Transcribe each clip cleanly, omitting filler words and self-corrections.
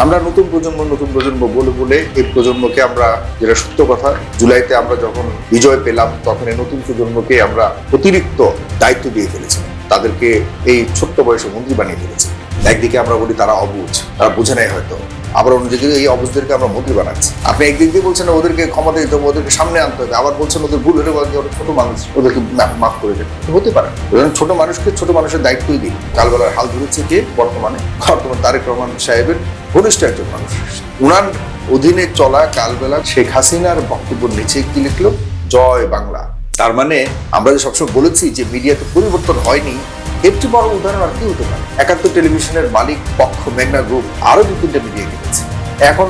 আমরা নতুন প্রজন্ম বলে বলে এই প্রজন্মকে আমরা, যেটা সত্য কথা, জুলাইতে আমরা যখন বিজয় পেলাম তখন এই নতুন প্রজন্মকে আমরা অতিরিক্ত দায়িত্ব দিয়ে ফেলেছিলাম, তাদেরকে এই ছোট্ট বয়সে মন্ত্রী বানিয়ে ফেলেছি। একদিকে আমরা বলি তারা অবুঝ, তারা বুঝে নেয় হয়তো, আবার অন্যদিকে এই অবুঝদেরকে আমরা মন্ত্রী বানাচ্ছি। আপনি একদিক দিয়ে বলছেন ওদেরকে ক্ষমতা দিতে হবে, ওদেরকে সামনে আনতে হবে, আবার বলছেন ওদের ভুল হলে বলেন ওরা ছোট মানুষ, ওদেরকে মাফ করে দেবে। হতে পারে ছোট মানুষকে ছোট মানুষের দায়িত্বই দিন। কালবেলার হাল ধরেছে কে? বর্তমান তারেক রহমান সাহেবের ঘনিষ্ঠ একজন মানুষ। উনার অধীনে চলা কালবেলা শেখ হাসিনার বক্তব্যের নিচে কি লিখলো? জয় বাংলা। তার মানে আমরা যে সবসময় বলেছি যে মিডিয়াতে পরিবর্তন হয়নি, এর চেয়ে বড় উদাহরণ আর কি হতে পারে? 71 টেলিভিশনের মালিক পক্ষ মেঘনা গ্রুপ আরো 2-3টা মিডিয়া কিনেছে। এখন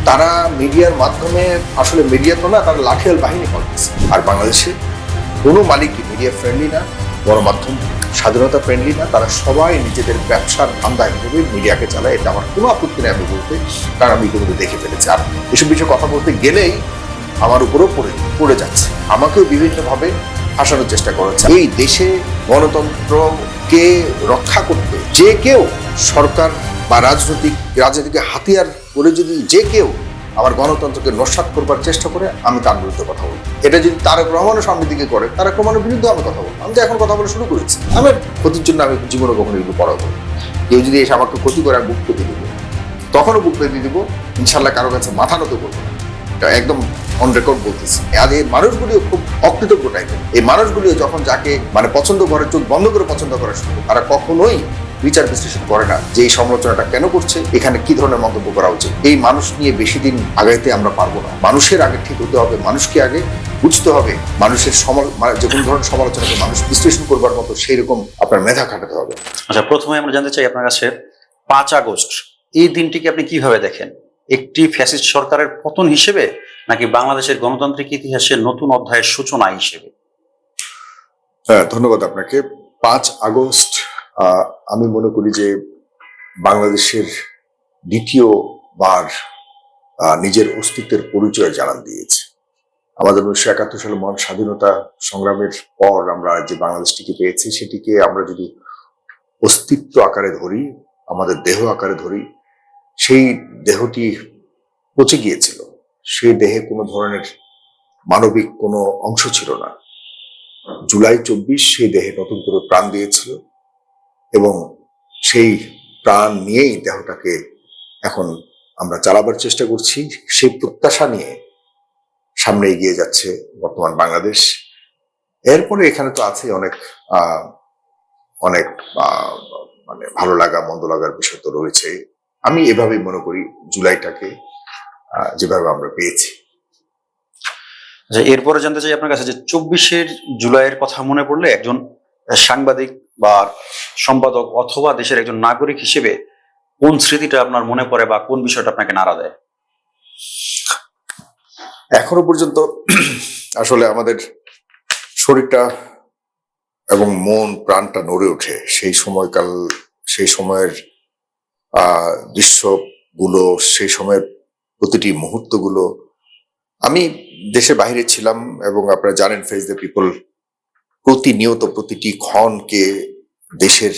তারা মিডিয়ার মাধ্যমে, আসলে মিডিয়া তো না, তারা লাঠিয়াল বাহিনী করতেছে। আর বাংলাদেশে কোনো মালিকই মিডিয়া ফ্রেন্ডলি না, গণমাধ্যম স্বাধীনতা ফ্রেন্ডলি না। তারা সবাই নিজেদের ব্যবসার ধান্দা হিসেবে মিডিয়াকে চালায়। এটা আমার কোনো আপত্তি নেই আমি বলতে, কারণ আমি ইতিমধ্যে দেখে ফেলেছি। আর এসব বিষয়ে কথা বলতে গেলেই আমার উপরেও পড়ে যাচ্ছে, আমাকেও বিভিন্নভাবে ফাঁসানোর চেষ্টা করেছে। এই দেশে গণতন্ত্রকে রক্ষা করতে যে কেউ, সরকার বা রাজনৈতিক হাতিয়ার করে যদি যে কেউ আমার গণতন্ত্রকে নস্যাৎ করবার চেষ্টা করে, আমি তার বিরুদ্ধে কথা বলবো। এটা যদি তারেক রহমানের সামনের দিকে করে, তারেক রহমানের বিরুদ্ধে আমি কথা বলবো। আমি তো এখন কথা বলা শুরু করেছি। আমার ক্ষতির জন্য আমি জীবনে কখনো এগুলো পড়াবো। কেউ যদি এসে আমাকে ক্ষতি করে, আমি বুক পেতে দিব, তখনও বুক পেতে দিব। ইনশাল্লাহ কারো কাছে মাথা নত করবো না, এটা একদম অন রেকর্ড বলতেছি। আর এই মানুষগুলিও খুব অকৃতজ্ঞ টাইপের। এই মানুষগুলিও যখন যাকে পছন্দ করে, চোখ বন্ধ করে পছন্দ করা শুরু, তারা কখনোই বিচার বিশ্লেষণ করে না যে এই সমালোচনাটা কেন করছে, এখানে কি ধরনের মন্তব্য করা উচিত। এই মানুষ নিয়ে বেশি দিন আগাইতে আমরা পারবো না। মানুষের আগে ঠিক হতে হবে, মানুষকে আগে বুঝতে হবে। মানুষের যে কোনো ধরনের সমালোচনাকে মানুষ বিশ্লেষণ করবার মতো সেই রকম আপনার মেধা খাটাতে হবে। আচ্ছা, প্রথমে আমরা জানতে চাই আপনার কাছে 5 আগস্ট এই দিনটিকে আপনি কিভাবে দেখেন? একটি ফ্যাসিস্ট সরকারের পতন হিসেবে, নাকি বাংলাদেশের গণতান্ত্রিক ইতিহাসের নতুন অধ্যায়ের সূচনা হিসেবে? হ্যাঁ, ধন্যবাদ আপনাকে। 5 আগস্ট আমি মনে করি যে বাংলাদেশের দ্বিতীয়বার নিজের অস্তিত্বের পরিচয় জানান দিয়েছে। আমাদের 1971 সালে মহান স্বাধীনতা সংগ্রামের পর আমরা যে বাংলাদেশটিকে পেয়েছি, সেটিকে আমরা যদি অস্তিত্ব আকারে ধরি, আমাদের দেহ আকারে ধরি, সেই দেহটি পচে গিয়েছিল। সেই দেহে কোনো ধরনের মানবিক কোনো অংশ ছিল না। জুলাই 24 সেই দেহে নতুন করে প্রাণ দিয়েছিল এবং সেই প্রাণ নিয়েই দেহটাকে এখন আমরা চালাবার চেষ্টা করছি। সেই প্রত্যাশা নিয়ে সামনে এগিয়ে যাচ্ছে বর্তমান বাংলাদেশ। এরপরে এখানে তো আছে অনেক অনেক মানে ভালো লাগা মন্দ লাগার বিষয় তো রয়েছে। আমি এভাবেই মনে করি জুলাইটাকে যেভাবে আমরা পেয়েছি। এরপরে জানতে চাই আপনার কাছে যে 24শে জুলাইয়ের কথা মনে পড়লে একজন সাংবাদিক বা সম্পাদক অথবা দেশের একজন নাগরিক হিসেবে কোন স্মৃতিটা আপনার মনে পড়ে বা কোন বিষয়টা আপনাকে নাড়া দেয়? এখনো পর্যন্ত আসলে আমাদের শরীরটা এবং মন প্রাণটা নড়ে ওঠে সেই সময়কাল, সেই সময়ের দৃশ্যগুলো, সেই সময়ের প্রতিটি মুহূর্তগুলো। আমি দেশের বাইরে ছিলাম এবং আপনারা জানেন ফেস দ্য পিপল প্রতিনিয়ত প্রতিটি ক্ষণকে দেশের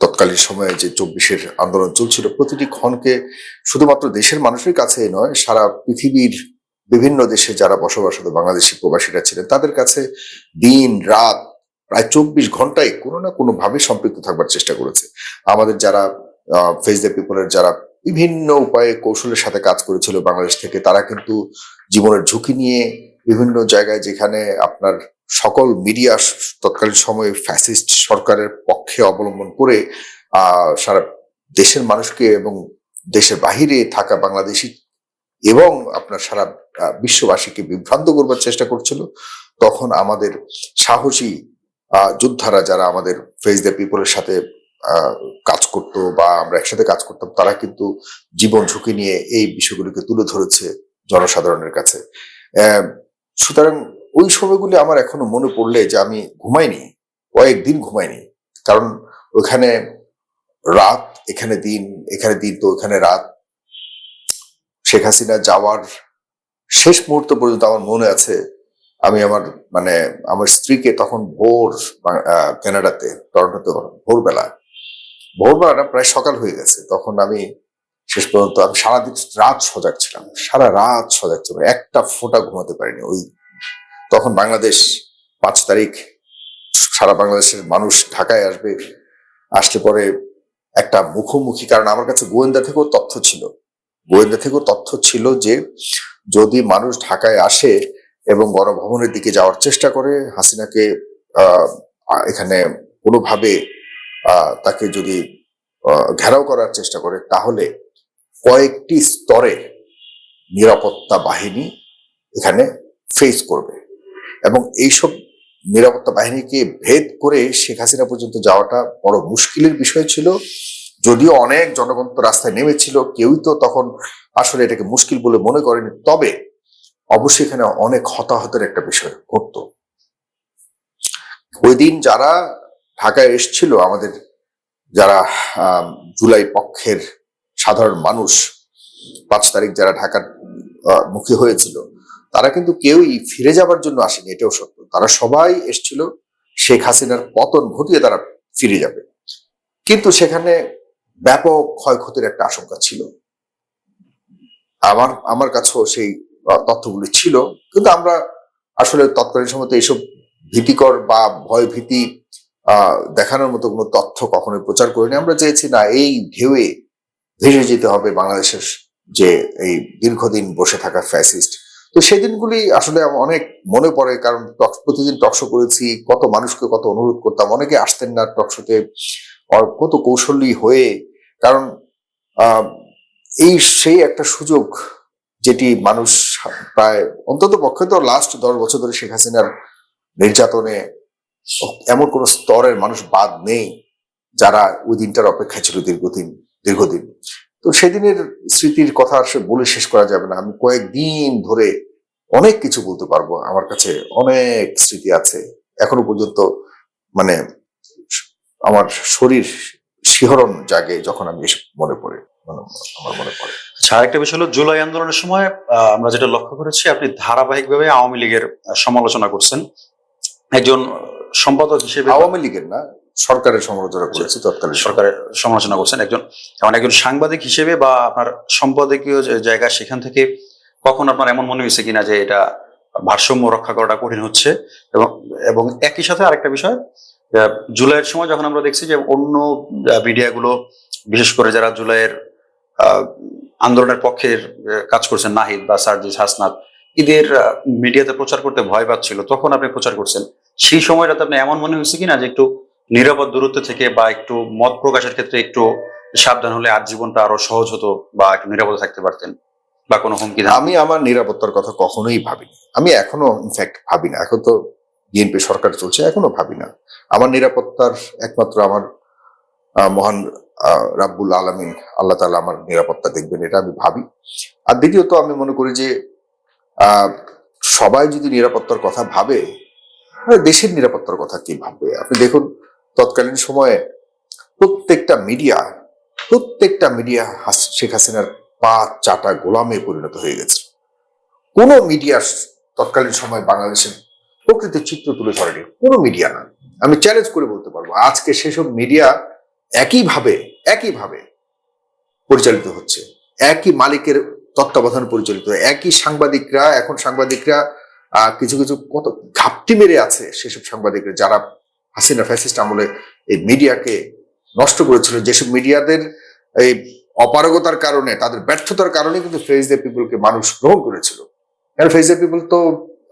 তৎকালীন সময়ে যে 24-এর আন্দোলন চলছিল, প্রতিটি ক্ষণকে শুধুমাত্র দেশের মানুষের কাছে নয়, সারা পৃথিবীর বিভিন্ন দেশে যারা বসবাসরত বাংলাদেশি প্রবাসীরা ছিলেন, তাদের কাছে দিন রাত প্রায় 24 ঘন্টায় কোনো না কোনো ভাবে সম্পৃক্ত থাকবার চেষ্টা করেছে। আমাদের যারা ফেস দ্য পিপলের যারা বিভিন্ন উপায়ে কৌশলের সাথে কাজ করেছিল বাংলাদেশ থেকে, তারা কিন্তু জীবনের ঝুঁকি নিয়ে বিভিন্ন জায়গায়, যেখানে আপনার সকল মিডিয়া তৎকালীন সময়ে ফ্যাসিস্ট সরকারের পক্ষে অবলম্বন করে সারা দেশের মানুষকে এবং দেশের বাহিরে থাকা বাংলাদেশি এবং আপনার সারা বিশ্ববাসীকে বিভ্রান্ত করবার চেষ্টা করছিল, তখন আমাদের সাহসী যোদ্ধারা যারা আমাদের ফেস দ্য পিপলের সাথে কাজ করতো বা আমরা একসাথে কাজ করতাম, তারা কিন্তু জীবন ঝুঁকি নিয়ে এই বিষয়গুলিকে তুলে ধরেছে জনসাধারণের কাছে। সুতরাং ওই সময়গুলি আমার এখনো মনে পড়লে যে আমি ঘুমাইনি, কয়েকদিন ঘুমাইনি। কারণ ওখানে রাত, এখানে দিন, এখানে দিন তো ওখানে রাত। শেখ হাসিনা যাওয়ার শেষ মুহূর্ত পর্যন্ত আমার মনে আছে, আমি আমার স্ত্রীকে তখন ভোর, কানাডাতে টরন্টোতে ভোরবেলা ভোরবেলাটা প্রায় সকাল হয়ে গেছে, তখন আমি শেষ পর্যন্ত আমি রাত সজাগ ছিলাম, সারা রাত সজাগ ছিলাম, একটা ফোঁটা ঘুমাতে পারিনি। ওই তখন বাংলাদেশ 5 তারিখ, সারা বাংলাদেশের মানুষ ঢাকায় আসবে, আসলে পরে একটা মুখোমুখি, কারণ আমার কাছে গোয়েন্দা থেকেও তথ্য ছিল যে যদি মানুষ ঢাকায় আসে এবং গণভবনের দিকে যাওয়ার চেষ্টা করে, হাসিনাকে এখানে কোনোভাবে তাকে যদি ঘেরাও করার চেষ্টা করে, তাহলে কয়েকটি স্তরে নিরাপত্তা বাহিনী এখানে ফেস করবে, এবং এইসব নিরাপত্তা বাহিনীকে ভেদ করে শেখ হাসিনা পর্যন্ত যাওয়াটা বড় মুশকিলের বিষয় ছিল। যদিও অনেক জনগণ তো রাস্তায় নেমেছিল, কেউই তো তখন আসলে এটাকে মুশকিল বলে মনে করেনি, তবে অবশ্যই এখানে অনেক হতাহতের একটা বিষয় ঘটতো। ওই দিন যারা ঢাকায় এসেছিল, আমাদের যারা জুলাই পক্ষের সাধারণ মানুষ, 5 তারিখ যারা ঢাকার মুখী হয়েছিল, তারা কিন্তু কেউই ফিরে যাবার জন্য আসেনি, এটাও সত্য। তারা সবাই এসেছিল শেখ হাসিনার পতন ঘটিয়ে তারা ফিরে যাবে, কিন্তু সেখানে ব্যাপক ক্ষয়ক্ষতির একটা আশঙ্কা ছিল। আমার কাছেও সেই তথ্যগুলি ছিল, কিন্তু আমরা আসলে তৎকালীন সময় এইসব ভীতিকর বা ভয় ভীতি দেখানোর মতো কোনো তথ্য কখনোই প্রচার করিনি। আমরা চেয়েছি না এই ঢেউয়ে ভেসে যেতে হবে বাংলাদেশের যে এই দীর্ঘদিন বসে থাকা ফ্যাসিস্ট। তো সেই দিনগুলি আসলে অনেক মনে পড়ে, কারণ প্রতিদিন টকশো করেছি, কত মানুষকে কত অনুরোধ করতাম, অনেকে আসতেন না টকশোতে, কত কৌশলী হয়ে, কারণ সেই একটা সুযোগ যেটি মানুষ প্রায় অন্তত পক্ষে তো লাস্ট 10 বছর ধরে শেখ হাসিনার নির্যাতনে এমন কোন স্তরের মানুষ বাদ নেই যারা ওই দিনটার অপেক্ষায় ছিল দীর্ঘদিন। তো সেদিনের স্মৃতির কথা আসলে বলে শেষ করা যাবে না। আমি কয়েকদিন ধরে অনেক কিছু বলতে পারবো, আমার কাছে অনেক স্মৃতি আছে এখনো পর্যন্ত, মানে আমার শরীর শিহরণ জাগে যখন আমি এসব মনে পড়ে। আচ্ছা, আরেকটা বিষয় হলো জুলাই আন্দোলনের সময় আমরা যেটা লক্ষ্য করেছি, আপনি ধারাবাহিকভাবে আওয়ামী লীগের সমালোচনা করছেন একজন সম্পাদক হিসেবে। আওয়ামী লীগের না, সরকারের সমালোচনা করেছি, তৎকালীন সরকারের সমালোচনা করছেন একজন সাংবাদিক হিসেবে বা আপনার সম্পাদকীয় জায়গা, সেখান থেকে কখন আপনার এমন মনে হয়েছে কিনা যে এটা ভারসাম্য রক্ষা করাটা কঠিন হচ্ছে? এবং একই সাথে আরেকটা বিষয়, জুলাইয়ের সময় যখন আমরা দেখছি যে অন্য মিডিয়াগুলো, বিশেষ করে যারা জুলাইয়ের আন্দোলনের পক্ষের কাজ করছেন, নাহিদ বা সার্জিস, হাসনাত, এদের মিডিয়াতে প্রচার করতে ভয় পাচ্ছিল, তখন আপনি প্রচার করছেন। সেই সময়টাতে আপনি এমন মনে হয়েছে কিনা যে একটু নিরাপদ দূরত্ব থেকে বা একটু মত প্রকাশের ক্ষেত্রে একটু সাবধান হলে আর জীবনটা আরো সহজ হতো, বা একটু নিরাপদে থাকতে পারতেন, বা কোনো হুমকি? আমি আমার নিরাপত্তার কথা কখনোই ভাবিনি, আমি এখনো ইনফ্যাক্ট ভাবি না। এখন তো বিএনপি সরকার চলছে, এখনো ভাবি না। আমার নিরাপত্তার একমাত্র আমার মহান রাব্বুল আলামিন, আল্লাহ তাআলা আমার নিরাপত্তা দেখবেন, এটা আমি ভাবি। আর দ্বিতীয়ত আমি মনে করি যে সবাই যদি নিরাপত্তার কথা ভাবে, দেশের নিরাপত্তার কথা কি ভাববে? আপনি দেখুন তৎকালীন সময়ে প্রত্যেকটা মিডিয়া শেখ হাসিনার পা চাটা গোলামে পরিণত হয়ে গেছে। কোন মিডিয়া তৎকালীন সময় বাংলাদেশের প্রকৃতির চিত্র তুলে ধরেনি, কোনো মিডিয়া না। আমি চ্যালেঞ্জ করে বলতে পারবো আজকে সেসব মিডিয়া একইভাবে পরিচালিত হচ্ছে, একই মালিকের তত্ত্বাবধান পরিচালিত, একই সাংবাদিকরা কিছু কত ঘাপটি মেরে আছে সেসব সাংবাদিকরা যারা হাসিনা ফ্যাসিস্ট আমলে এই মিডিয়াকে নষ্ট করেছিল, যেসব মিডিয়াদের এই অপারগতার কারণে, তাদের ব্যর্থতার কারণে কিন্তু ফেস দ্য পিপলকে মানুষ গ্রহণ করেছিল। কারণ ফেস দ্য পিপল তো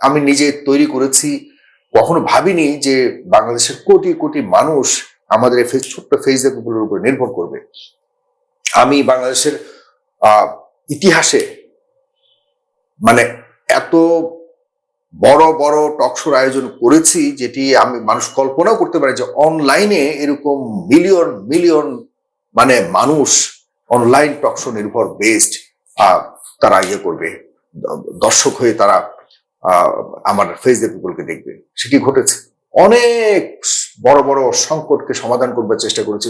আমি নিজে তৈরি করেছি, কখনো ভাবিনি যে বাংলাদেশের কোটি কোটি মানুষ আমাদের এই ছোট্ট ফেস দ্য পিপলের উপর নির্ভর করবে। আমি বাংলাদেশের ইতিহাসে মানে এত বড় বড় টকশোর আয়োজন করেছি যেটি আমি মানুষ কল্পনাও করতে পারে যে অনলাইনে এরকম মিলিয়ন মানে মানুষ অনলাইন টকশো নির্ভর বেসড তারা করবে, দর্শক হয়ে তারা আমার ফেস দ্য পিপলকে দেখবে। সেটি ঘটেছে। অনেক বড় বড় সংকটকে সমাধান করবার চেষ্টা করেছি,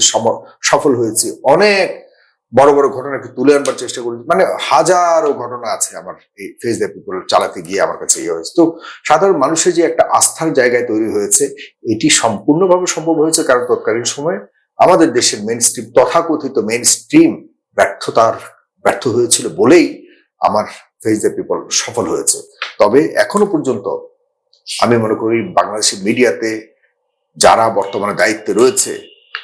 সফল হয়েছি। অনেক বড় বড় ঘটনাকে তুলে আনবার চেষ্টা করেছি, মানে হাজারো ঘটনা আছে আমার এই ফেস দ্য পিপল চালাতে গিয়ে আমার কাছে হয়েছে। তো সাধারণ মানুষের যে একটা আস্থার জায়গায় তৈরি হয়েছে, এটি সম্পূর্ণভাবে সম্ভব হয়েছে কারণ তৎকালীন সময়ে আমাদের দেশের মেইন স্ট্রিম, তথাকথিত মেইন স্ট্রিম ব্যর্থ হয়েছিল বলেই আমার ফেস দ্য পিপল সফল হয়েছে। তবে এখনো পর্যন্ত আমি মনে করি বাংলাদেশের মিডিয়াতে যারা বর্তমানে দায়িত্বে রয়েছে,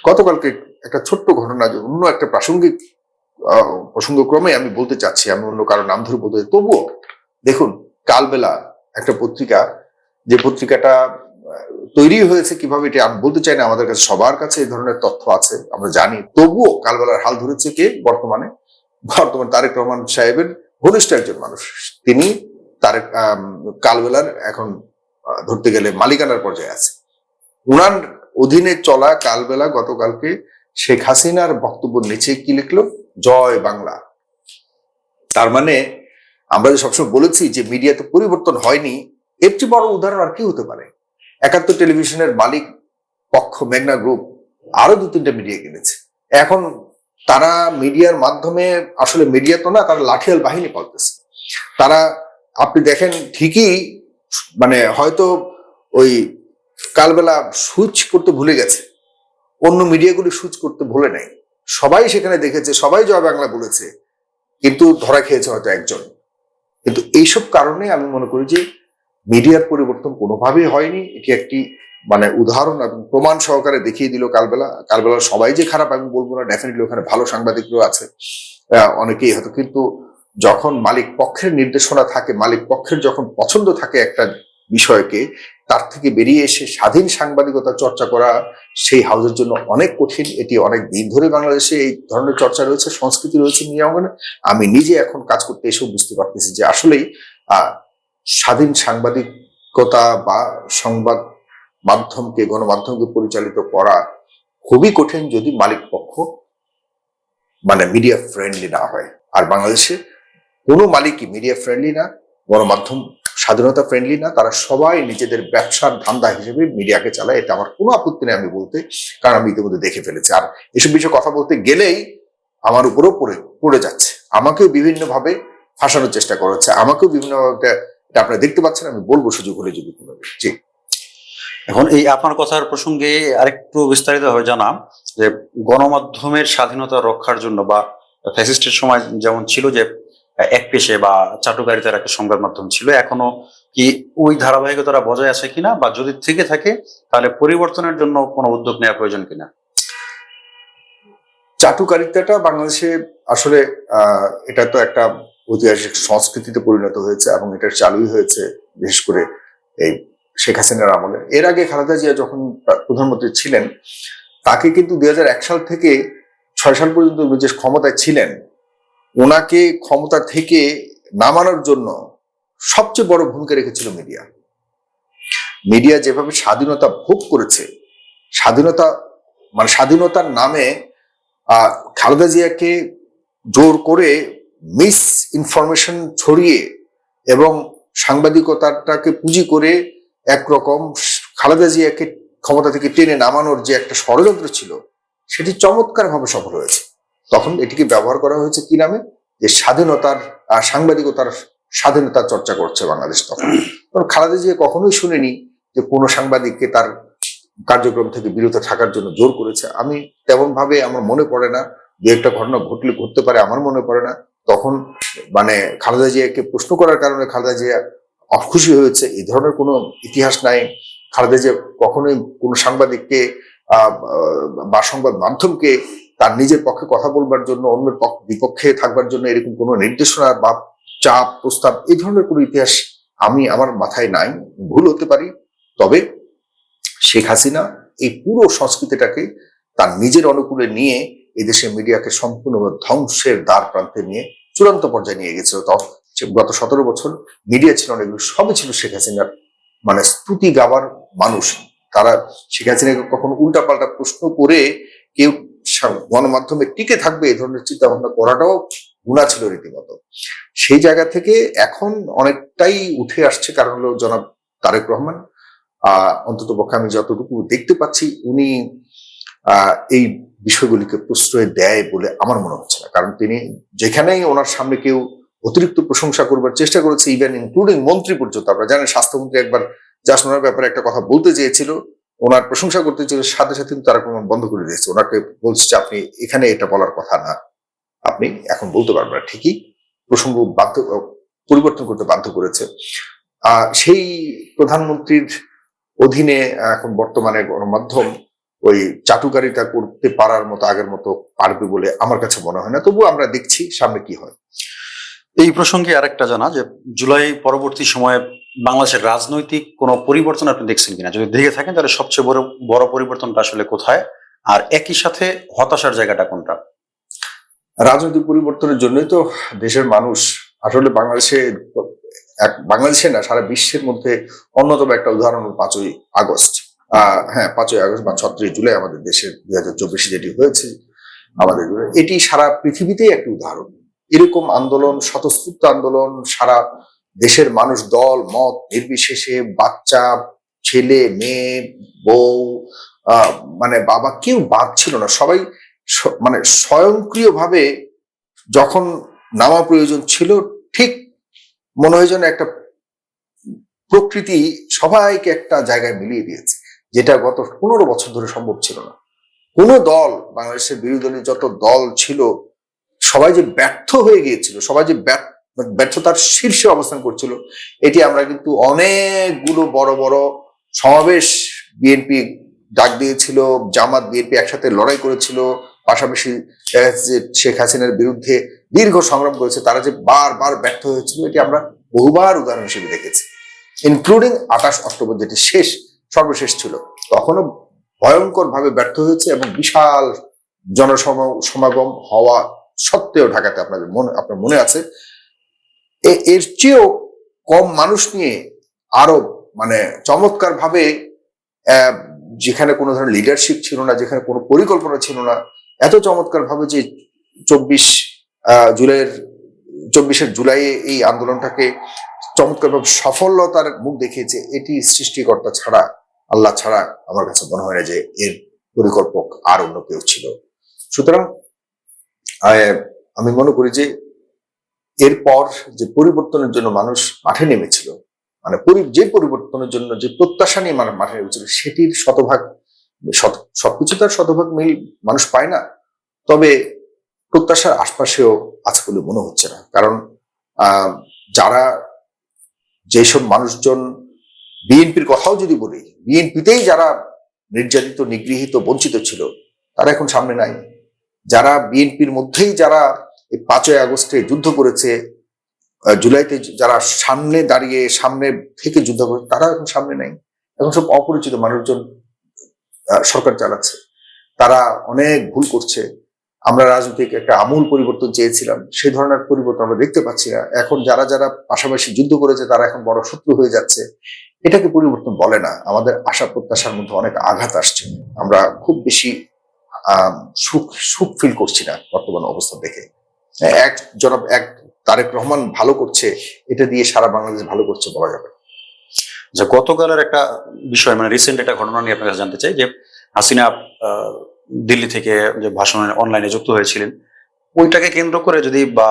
গতকালকে একটা ছোট্ট ঘটনা, অন্য একটা প্রসঙ্গক্রমে আমি বলতে চাচ্ছি, আমি অন্য কারো নাম ধরে বলতে, তবুও দেখুন কালবেলা একটা পত্রিকা, যে পত্রিকাটা তৈরি হয়েছে কিভাবে এটা আমি বলতে চাই না, আমাদের কাছে সবার কাছে এই ধরনের তথ্য আছে, আমরা জানি, তবুও কালবেলার হাল ধরেছে কে? বর্তমান তারেক রহমান সাহেবের ঘনিষ্ঠ একজন মানুষ। তিনি কালবেলার এখন ধরতে গেলে মালিকানার পর্যায়ে আছে। উনার অধীনে চলা কালবেলা গতকালকে শেখ হাসিনার বক্তব্যের নিচে কি লিখলো? জয় বাংলা। তার মানে আমরা যে সবসময় বলেছি যে মিডিয়াতে পরিবর্তন হয়নি, এর চেয়ে বড় উদাহরণ আর কি হতে পারে? ৭১ টেলিভিশনের মালিক পক্ষ মেঘনা গ্রুপ আরো ২-৩টা মিডিয়া কিনেছে। এখন তারা মিডিয়ার মাধ্যমে, আসলে মিডিয়া তো না, তারা লাঠিয়াল বাহিনী পালতেছে। তারা, আপনি দেখেন ঠিকই, মানে হয়তো ওই কালবেলা সুইচ করতে ভুলে গেছে, অন্য মিডিয়াগুলি সুইচ করতে ভুলে নাই, সবাই সেখানে দেখেছে, সবাই জয় বাংলা বলেছে, কিন্তু ধরা খেয়েছে হয়তো একজন। কিন্তু এইসব কারণে আমি মনে করি যে মিডিয়ার পরিবর্তন কোনোভাবেই হয়নি। এটি একটি উদাহরণ এবং প্রমাণ সহকারে দেখিয়ে দিল কালবেলা সবাই যে খারাপ আমি বলবো না, ডেফিনেটলি ওখানে ভালো সাংবাদিকরাও আছে, অনেকেই হয়তো, কিন্তু যখন মালিক পক্ষের নির্দেশনা থাকে, মালিক পক্ষের যখন পছন্দ থাকে একটা বিষয়কে, তার থেকে বেরিয়ে এসে স্বাধীন সাংবাদিকতা চর্চা করা সেই হাউজের জন্য অনেক কঠিন। এটি অনেক দিন ধরে বাংলাদেশে এই ধরনের চর্চা রয়েছে, সংস্কৃতি রয়েছে মিডিয়া অঙ্গনে। আমি নিজে এখন কাজ করতে এসেও বুঝতে পারতেছি যে আসলেই স্বাধীন সাংবাদিকতা বা সংবাদ মাধ্যমকে, গণমাধ্যমকে পরিচালিত করা খুবই কঠিন যদি মালিক পক্ষ মিডিয়া ফ্রেন্ডলি না হয়। আর বাংলাদেশে কোনো মালিকই মিডিয়া ফ্রেন্ডলি না, গণমাধ্যম স্বাধীনতা ফ্রেন্ডলি না। তারা সবাই নিজেদের ব্যবসার ধান্দা হিসেবে মিডিয়াকে চালায়। এটা আমার কোনো আপত্তি নেই আমি বলতে, কারণ আমি ইতিমধ্যে দেখে ফেলেছি। আর এসব বিষয়ে কথা বলতে গেলেই আমার উপরেও পড়ে যাচ্ছে, আমাকেও বিভিন্নভাবে ফাঁসানোর চেষ্টা করা হচ্ছে, আমাকেও বিভিন্নভাবে, এটা আপনারা দেখতে পাচ্ছেন, আমি বলবো সুযোগ হলে যদি কোনো। জি, এখন এই আপনার কথার প্রসঙ্গে আরেকটু বিস্তারিত হয়ে জানা যে গণমাধ্যমের স্বাধীনতা রক্ষার জন্য বা ফ্যাসিস্টের সময় যেমন ছিল যে এক পেশে বা চাটুকারিতার একটা সংবাদ মাধ্যম ছিল, এখনো কি ওই ধারাবাহিকতা বজায় আছে কিনা, বা যদি থেকে থাকে তাহলে পরিবর্তনের জন্য কোনো উদ্যোগ নেওয়া প্রয়োজন কিনা? চাটুকারিতাটা বাংলাদেশে আসলে এটা তো একটা ঐতিহাসিক সংস্কৃতিতে পরিণত হয়েছে এবং এটা চালুই হয়েছে বিশেষ করে এই শেখ হাসিনার আমলে। এর আগে খালেদা জিয়া যখন প্রধানমন্ত্রী ছিলেন, তাকে কিন্তু ২০০১ সাল থেকে ৬ সাল পর্যন্ত যে ক্ষমতায় ছিলেন, ওনাকে ক্ষমতা থেকে নামানোর জন্য সবচেয়ে বড় ভূমিকা রেখেছিল মিডিয়া। মিডিয়া যেভাবে স্বাধীনতা ভোগ করেছে, স্বাধীনতার নামে খালেদা জিয়াকে জোর করে মিস ইনফরমেশন ছড়িয়ে এবং সাংবাদিকতাটাকে পুঁজি করে একরকম খালেদা জিয়াকে ক্ষমতা থেকে টেনে নামানোর যে একটা ষড়যন্ত্র ছিল, সেটি চমৎকারভাবে সফল হয়েছে। তখন এটিকে ব্যবহার করা হয়েছে কি নামে? যে স্বাধীনতার, সাংবাদিকতার স্বাধীনতার চর্চা করছে বাংলাদেশ। তখন খালেদা জিয়া কখনোই শুনেনি যে কোনো সাংবাদিককে তার কার্যক্রম থেকে বিরত থাকার জন্য জোর করেছে। আমি তেমন ভাবে আমার মনে পড়ে না, দু একটা ঘটনা ঘটতে পারে, আমার মনে পড়ে না। তখন খালেদা জিয়াকে প্রশ্ন করার কারণে খালেদা জিয়া অখুশি হয়েছে, এই ধরনের কোনো ইতিহাস নাই। খালেদা জিয়া কখনোই কোনো সাংবাদিককে বা সংবাদ মাধ্যমকে তার নিজের পক্ষে কথা বলবার জন্য, অন্যের বিপক্ষে থাকবার জন্য এরকম কোনো নির্দেশনা বা চাপ প্রস্তাব, এই ধরনের কোনো ইতিহাস আমার মাথায় নাই। ভুল হতে পারি। তবে শেখ হাসিনা এই পুরো সংস্কৃতিটাকে তার নিজের অনুকূলে নিয়ে এদেশের মিডিয়াকে সম্পূর্ণ ধ্বংসের দ্বার প্রান্তে নিয়ে চূড়ান্ত পর্যায়ে নিয়ে গেছিল। গত ১৭ বছর মিডিয়া ছিল না, এগুলো সবই ছিল শেখ হাসিনার স্তুতি গাবার মানুষ। তারা শেখ হাসিনাকে কখনো উল্টাপাল্টা প্রশ্ন করে কেউ গণমাধ্যমে টিকে থাকবে এই ধরনের চিন্তা ভাবনা করাটাও গুণা ছিল রীতিমতো। সেই জায়গা থেকে এখন অনেকটাই উঠে আসছে, কারণ হলো জনাব তারেক রহমান, অন্তত পক্ষে আমি যতটুকু দেখতে পাচ্ছি, উনি এই বিষয়গুলিকে প্রশ্রয় দেয় বলে আমার মনে হচ্ছে না। কারণ তিনি যেখানেই ওনার সামনে কেউ অতিরিক্ত প্রশংসা করবার চেষ্টা করেছে, ইভেন ইনক্লুডিং মন্ত্রী পর্যন্ত, আমরা জানেন স্বাস্থ্যমন্ত্রী একবার জাস্ট ওনার ব্যাপারে একটা কথা বলতে চেয়েছিল, ওনার প্রশংসা করতে ছিল, সাথে সাথে কিন্তু তারা প্রমাণ বন্ধ করে দিয়েছে। ওনাকে বলছে যে আপনি এখানে এটা বলার কথা না, আপনি এখন বলতে পারবেন না। ঠিকই প্রসঙ্গ পরিবর্তন করতে বাধ্য করেছে। সেই প্রধানমন্ত্রীর অধীনে এখন বর্তমানে গণমাধ্যম ওই চাটুকারিতা করতে পারার মতো আগের মতো পারবে বলে আমার কাছে মনে হয় না। তবুও আমরা দেখছি সামনে কি হয়। এই প্রসঙ্গে আরেকটা জানা যে জুলাই পরবর্তী সময়ে বাংলাদেশের রাজনৈতিক কোনো পরিবর্তন আপনি দেখছেন কিনা? যদি দেখে থাকেন তাহলে সবচেয়ে বড় পরিবর্তনটা আসলে কোথায়, আর একই সাথে হতাশার জায়গাটা কোনটা? রাজনৈতিক পরিবর্তনের জন্যই তো দেশের মানুষ আসলে বাংলাদেশে না, সারা বিশ্বের মধ্যে অন্যতম একটা উদাহরণ 5ই আগস্ট। হ্যাঁ, 5ই আগস্ট বা 36 জুলাই আমাদের দেশের 2024 যেটি হয়েছে আমাদের, এটি সারা পৃথিবীতেই একটি উদাহরণ। এরকম আন্দোলন, স্বতঃস্ফূর্ত আন্দোলন, সারা দেশের মানুষ দল মত নির্বিশেষে, বাচ্চা, ছেলে, মেয়ে, বউ, মানে বাবা, কেউ বাদ ছিল না। সবাই মানে স্বয়ংক্রিয়ভাবে যখন নামা প্রয়োজন ছিল, ঠিক মনে হয় যেন একটা প্রকৃতি সবাইকে একটা জায়গায় মিলিয়ে দিয়েছে, যেটা গত 15 বছর ধরে সম্ভব ছিল না। কোন দল, বাংলাদেশের বিরোধী দলীয় যত দল ছিল, সবাই যে ব্যর্থ হয়ে গিয়েছিল, সবাই যে ব্যর্থতার শীর্ষে অবস্থান করছিল, এটি আমরা কিন্তু অনেকগুলো বড় বড় সমাবেশ বিএনপি ডাক দিয়েছিল, জামাত বিএনপি একসাথে লড়াই করেছিল, পাশাপাশি শেখ হাসিনার বিরুদ্ধে দীর্ঘ সংগ্রাম করেছে, তারা যে বারবার ব্যর্থ হয়েছিল এটি আমরা বহুবার উদাহরণ হিসেবে দেখেছি। ইনক্লুডিং 28 অক্টোবর যেটি সর্বশেষ ছিল, তখনও ভয়ঙ্কর ভাবে ব্যর্থ হয়েছে এবং বিশাল জনসমাগম হওয়া সত্ত্বেও ঢাকাতে আপনার মনে আছে, এর চেয়েও কম মানুষ নিয়ে আরো মানে চমৎকার ভাবে, যেখানে কোনো ধরনের লিডারশিপ ছিল না, যেখানে কোনো পরিকল্পনা ছিল না, এত চমৎকার ভাবে যে 24 জুলাই এই আন্দোলনটাকে চমৎকার ভাবে সফলতার মুখ দেখিয়েছে, এটি সৃষ্টিকর্তা ছাড়া, আল্লাহ ছাড়া আমার কাছে মনে হয় না যে এর পরিকল্পক আর অন্য কেউ ছিল। সুতরাং আমি মনে করি যে এরপর যে পরিবর্তনের জন্য মানুষ মাঠে নেমেছিল, মানে যে পরিবর্তনের জন্য যে প্রত্যাশা নিয়ে মাঠে নেমেছিল, সেটির সবকিছু তার শতভাগ মিল মানুষ পায় না। তবে প্রত্যাশার আশপাশেও আছে বলে মনে হচ্ছে না। কারণ যারা, যেসব মানুষজন বিএনপির কথাও যদি বলি, বিএনপিতেই যারা নির্যাতিত, নিগৃহীত, বঞ্চিত ছিল, তারা এখন সামনে নাই। যারা বিএনপির মধ্যেই যারা এই 5ই আগস্টে যুদ্ধ করেছে, জুলাইতে যারা সামনে দাঁড়িয়ে সামনে থেকে যুদ্ধ করেছে, তারা এখন সামনে নাই। এখন সব অপরিচিত মানুষজন সরকার চালাচ্ছে, তারা অনেক ভুল করছে। আমরা রাজনৈতিক একটা আমূল পরিবর্তন চেয়েছিলাম, সেই ধরনের পরিবর্তন আমরা দেখতে পাচ্ছি না। এখন যারা পাশাপাশি যুদ্ধ করেছে তারা এখন বড় শত্রু হয়ে যাচ্ছে। এটাকে পরিবর্তন বলে না। আমাদের আশা প্রত্যাশার মধ্যে অনেক আঘাত আসছে। আমরা খুব বেশি সুখ ফিল করছি না বর্তমান অবস্থা দেখে। এক তারেক রহমান ভালো করছে, এটা দিয়ে সারা বাংলাদেশ ভালো করছে বলা যাবে। যে গতকালের একটা বিষয়, মানে রিসেন্ট একটা ঘটনা নিয়ে আপনার কাছে জানতে চাই, যে হাসিনা দিল্লি থেকে যে ভাষণ অনলাইনে যুক্ত হয়েছিলেন, ওইটাকে কেন্দ্র করে যদি, বা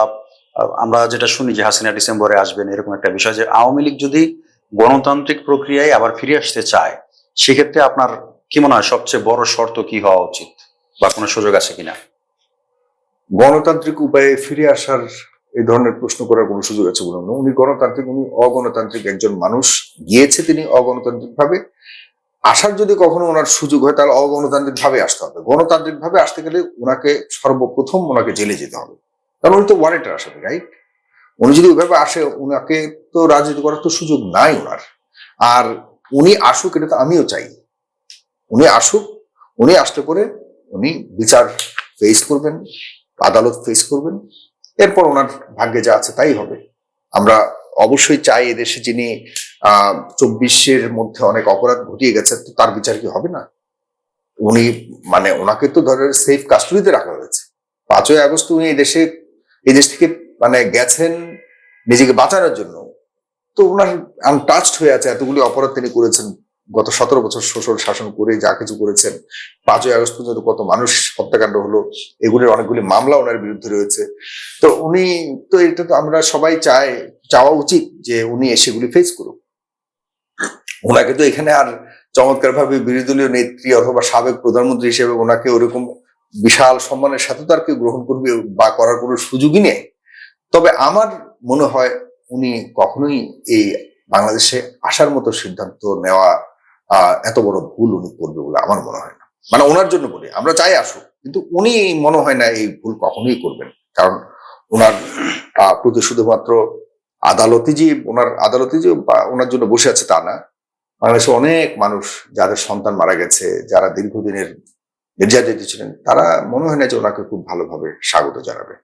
আমরা যেটা শুনি যে হাসিনা ডিসেম্বরে আসবেন, এরকম একটা বিষয়, যে আওয়ামী লীগ যদি গণতান্ত্রিক প্রক্রিয়ায় আবার ফিরে আসতে চায়, সেক্ষেত্রে আপনার কি মনে হয় সবচেয়ে বড় শর্ত কি হওয়া উচিত, বা কোনো সুযোগ আছে কিনা? গণতান্ত্রিক উপায়ে ফিরে আসার এই ধরনের প্রশ্ন করার কোনো সুযোগ আছে বলে না। উনি গণতান্ত্রিক, উনি অগণতান্ত্রিক একজন মানুষ, গিয়েছে তিনি অগণতান্ত্রিক ভাবে। আসার যদি কখনো ওনার সুযোগ হয়, তাহলে অগণতান্ত্রিক ভাবে আসতে হবে। গণতান্ত্রিক ভাবে আসতে গেলে ওনাকে সর্বপ্রথম জেলে যেতে হবে, কারণ উনি তো ওয়ারেন্টের আসামি, রাইট? উনি যদি ওইভাবে আসে, ওনাকে তো রাজনীতি করার তো সুযোগ নাই ওনার। আর উনি আসুক, এটা তো আমিও চাই। উনি আসুক, উনি আসতে করে উনি বিচার ফেস করবেন, আদালত ফেস করবেন, এরপর ওনার ভাগ্যে যা আছে তাই হবে। আমরা অবশ্যই চাই এদেশে যিনি 24-এর মধ্যে অনেক অপরাধ ঘটিয়ে গেছেন, তো তার বিচার কি হবে না? উনি ওনাকে তো ধরে সেফ কাস্টডিতে রাখা হয়েছে। 5ই আগস্ট উনি এই দেশ থেকে গেছেন নিজেকে বাঁচানোর জন্য, তো ওনার আনটাচড হয়ে আছে। এতগুলি অপরাধ তিনি করেছেন, গত 17 বছর শোষণ শাসন করে যা কিছু করেছেন। 5ই আগস্ট পর্যন্ত কত মানুষ হত্যাকাণ্ড হলো, এগুলির অনেকগুলি মামলা ওনার বিরুদ্ধে রয়েছে। তো উনি তো, এটা তো আমরা সবাই চাওয়া উচিত যে উনি সেগুলি ফেস করুক। ওনাকে তো এখানে আর চমৎকার ভাবে বিরোধী দলীয় নেত্রী অথবা সাবেক প্রধানমন্ত্রী হিসেবে ওনাকে ওরকম বিশাল সম্মানের সাথে তো আর কেউ গ্রহণ করবে বা করার কোনো সুযোগই নেই। তবে আমার মনে হয় উনি কখনোই এই বাংলাদেশে আসার মতো সিদ্ধান্ত নেওয়া এত বড় ভুল উনি করবে বলে আমার মনে হয় না। মানে ওনার জন্য বলি, আমরা চাই আসুক, কিন্তু উনি মনে হয় না এই ভুল কখনোই করবেন। কারণ ওনার প্রতি শুধুমাত্র আদালতে যে ওনার জন্য বসে আছে তা না, বাংলাদেশে অনেক মানুষ যাদের সন্তান মারা গেছে, যারা দীর্ঘদিনের নির্যাতিত ছিলেন, তারা মনে হয় না যে ওনাকে খুব ভালোভাবে স্বাগত জানাবে।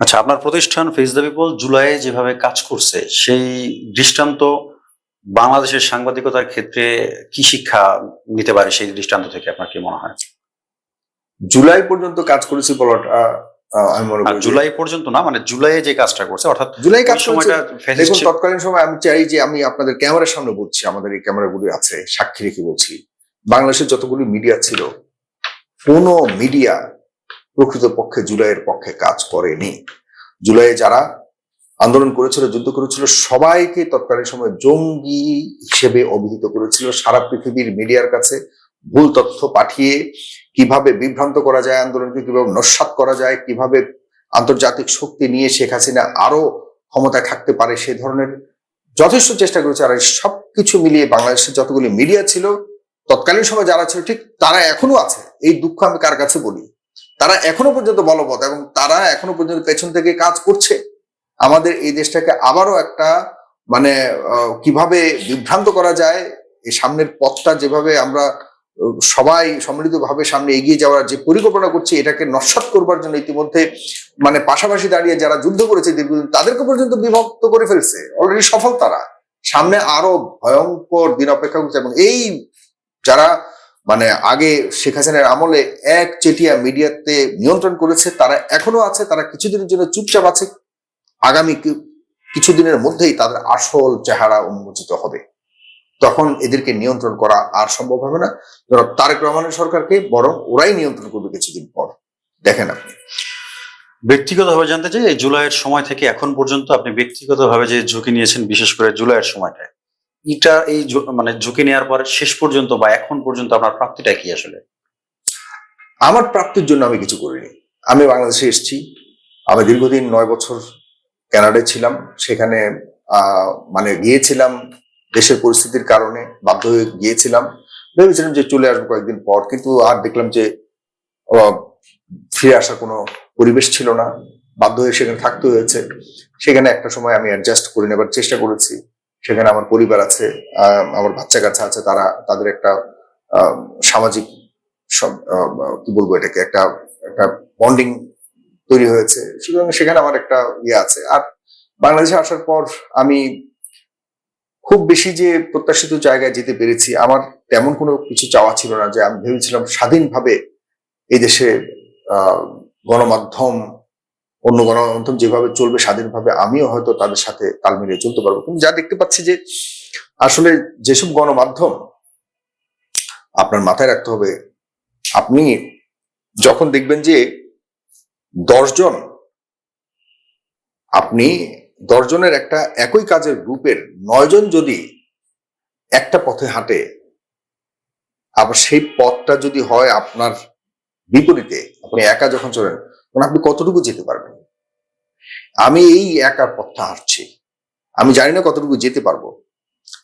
আচ্ছা, আপনার প্রতিষ্ঠান ফেস দ্য পিপল জুলাইয়ে যেভাবে কাজ করছে সেই দৃষ্টান্ত বাংলাদেশের সাংবাদিকতার ক্ষেত্রে কি শিক্ষা নিতে পারে, সেই দৃষ্টান্ত থেকে আপনার কি মনে হয়? জুলাই পর্যন্ত কাজ করেছি বলাটা আমি মনে করি জুলাই পর্যন্ত না, মানে জুলাইয়ে যে কাজটা করছে, অর্থাৎ জুলাই কাজ সময়টা দেখুন, তৎকালীন সময় আমি চাই যে আমি আপনাদের ক্যামেরার সামনে বলছি, আমাদের এই ক্যামেরাগুলি আছে, সাক্ষী রেখে বলছি, বাংলাদেশের যতগুলি মিডিয়া ছিল কোন মিডিয়া প্রকৃতপক্ষে জুলাইয়ের পক্ষে কাজ করেনি। জুলাইয়ে যারা আন্দোলন করেছিল, যুদ্ধ করেছিল, সবাইকে তৎকালীন সময় জঙ্গি হিসেবে অভিহিত করেছিল। সারা পৃথিবীর মিডিয়ার কাছে ভুল তথ্য পাঠিয়ে কিভাবে বিভ্রান্ত করা যায় আন্দোলনকে, কিভাবে নস্যাৎ করা যায়, কিভাবে আন্তর্জাতিক শক্তি নিয়ে শেখ হাসিনা আরো ক্ষমতায় থাকতে পারে, সে ধরনের যথেষ্ট চেষ্টা করেছে। আর সবকিছু মিলিয়ে বাংলাদেশের যতগুলি মিডিয়া ছিল তৎকালীন সময় যারা ছিল, ঠিক তারা এখনো আছে। এই দুঃখ আমি কার কাছে বলি, তারা এখনো পর্যন্ত বলবৎ এবং তারা এখনো পর্যন্ত পেছন থেকে কাজ করছে আমাদের এই দেশটাকে আবারও একটা মানে কিভাবে বিভ্রান্ত করা যায়, এই সামনের পথটা যেভাবে আমরা সবাই সম্মিলিতভাবে সামনে এগিয়ে যাওয়ার যে পরিকল্পনা করছি, এটাকে নস্যাৎ করবার জন্য ইতিমধ্যে মানে পাশাপাশি দাঁড়িয়ে যারা যুদ্ধ করেছে দীর্ঘদিন, তাদেরকে পর্যন্ত বিভক্ত করে ফেলছে, অলরেডি সফল তারা। সামনে আরো ভয়ঙ্কর দিন অপেক্ষা করছে। এবং এই যারা মানে আগে শেখ হাসিনার আমলে একচেটিয়া মিডিয়াতে নিয়ন্ত্রণ করেছে, তারা এখনো আছে, তারা কিছুদিনের জন্য চুপচাপ আছে। আগামী কিছুদিনের মধ্যেই তাদের আসল চেহারা উন্মোচিত হবে, তখন এদেরকে নিয়ন্ত্রণ করা আর সম্ভব হবে না। তারেক রহমানের সরকারকে বরং ওরাই নিয়ন্ত্রণ করবে কিছুদিন পর। দেখেন, আপনি ব্যক্তিগতভাবে জানতে চাই, এই জুলাইয়ের সময় থেকে এখন পর্যন্ত আপনি ব্যক্তিগতভাবে যে ঝুঁকি নিয়েছেন, বিশেষ করে জুলাইয়ের সময়টায়, এটা এই মানে ঝুঁকি নেওয়ার পর শেষ পর্যন্ত বা এখন পর্যন্ত আপনার প্রাপ্তিটা কি আসলে? আমার প্রাপ্তির জন্য আমি কিছু করিনি। আমি বাংলাদেশে এসেছি, আমি দীর্ঘদিন 9 বছর কানাডায় ছিলাম, সেখানে মানে গিয়েছিলাম দেশের পরিস্থিতির কারণে, বাধ্য হয়ে গিয়েছিলাম। ভেবেছিলাম যে চলে আসবো কয়েকদিন পর, কিন্তু আর দেখলাম যে ফিরে আসার কোনো পরিবেশ ছিল না, বাধ্য হয়ে সেখানে থাকতে হয়েছে। সেখানে একটা সময় আমি অ্যাডজাস্ট করে নেবার চেষ্টা করেছি। সেখানে আমার পরিবার আছে, আমার বাচ্চা কাচ্চা আছে, তাদের একটা সামাজিক কি বলবো এটাকে, একটা একটা বন্ডিং তৈরি হয়েছে। সুতরাং সেখানে আমার একটা ইয়ে আছে। আর বাংলাদেশে আসার পর আমি খুব বেশি যে প্রত্যাশিত জায়গায় যেতে পেরেছি, আমার তেমন কোনো কিছু চাওয়া ছিল না। যে আমি ভেবেছিলাম স্বাধীনভাবে এই দেশে গণমাধ্যম, অন্য গণমাধ্যম যেভাবে চলবে স্বাধীনভাবে, আমিও হয়তো তাদের সাথে তাল মিলিয়ে চলতে পারবো। কিন্তু যা দেখতে পাচ্ছি যে আসলে যেসব গণমাধ্যম, আপনার মাথায় রাখতে হবে, আপনি যখন দেখবেন যে 10 জন, আপনি 10 জনের একটা একই কাজের গ্রুপের 9 জন যদি একটা পথে হাঁটে, আবার সেই পথটা যদি হয় আপনার বিপরীতে, আপনি একা যখন চলেন, তখন আপনি কতটুকু যেতে পারবেন? আমি এই একা পথটা হাঁটছি, আমি জানি না কতটুকু যেতে পারবো।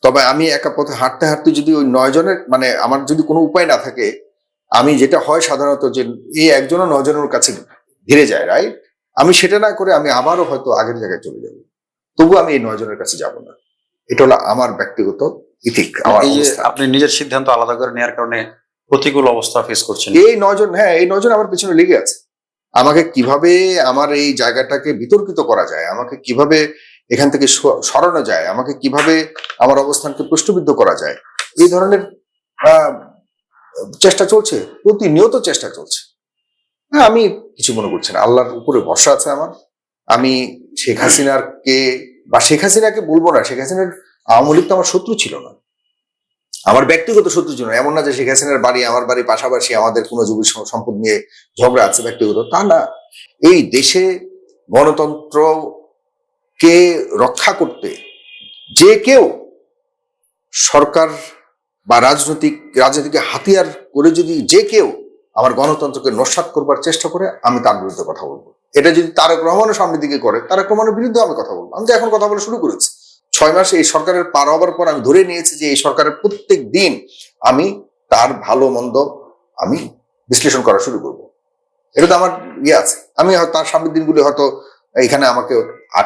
তবে আমি একা পথে হাঁটতে হাঁটতে যদি ওই 9 জনের মানে আমার যদি কোনো উপায় না থাকে, আমি যেটা হয় সাধারণত যে এই একজনও 9 জনের কাছে ঘিরে যায়, রাইট? আমি সেটা না করে আমি আবারও হয়তো আগের জায়গায় চলে যাব, তবু আমি এই 9 জনের কাছে যাব না। এটা হলো আমার ব্যক্তিগত ইথিক, আমার এই যে অবস্থা। আপনি নিজের সিদ্ধান্ত আলাদা করে নেওয়ার কারণে প্রতিকূল অবস্থা ফেস করছেন। এই 9 জন, হ্যাঁ, এই 9 জন আমার পিছনে লেগে আছে। আমাকে কিভাবে আমার এই জায়গাটাকে বিতর্কিত করা যায়, আমাকে কিভাবে এখান থেকে সরানো যায়, আমাকে কিভাবে আমার অবস্থানকে প্রশ্নবিদ্ধ করা যায়, এই ধরনের চেষ্টা চলছে, প্রতিনিয়ত চেষ্টা চলছে। হ্যাঁ, আমি কিছু মনে করছি না, আল্লাহর উপরে ভরসা আছে আমার। আমি শেখ হাসিনাকে বলবো না, শেখ হাসিনার আওয়ামী লীগ তো আমার শত্রু ছিল না, আমার ব্যক্তিগত শত্রু ছিল। এমন না যে শেখ হাসিনার বাড়ি আমার বাড়ি পাশাপাশি, আমাদের কোনো জমি সম্পদ নিয়ে ঝগড়া আছে ব্যক্তিগত, তা না। এই দেশে গণতন্ত্রকে রক্ষা করতে যে কেউ সরকার বা রাজনীতিকে হাতিয়ার করে যদি যে কেউ আমার গণতন্ত্রকে নস্যাৎ করবার চেষ্টা করে, আমি তার বিরুদ্ধে কথা বলবো। এটা যদি তারেক রহমানের সামনের দিকে করে, তারেক রহমানের বিরুদ্ধে আমি কথা বলবো। আমি তো এখন কথা বলা শুরু করেছি। 6 মাসে এই সরকারের পার হবার পর আমি ধরে নিয়েছি যে এই সরকারের প্রত্যেক দিন আমি তার ভালো মন্দ আমি বিশ্লেষণ করা শুরু করব। এটা তো আমার আছে। আমি হয়তো তার সামনের দিনগুলি হয়তো এখানে আমাকে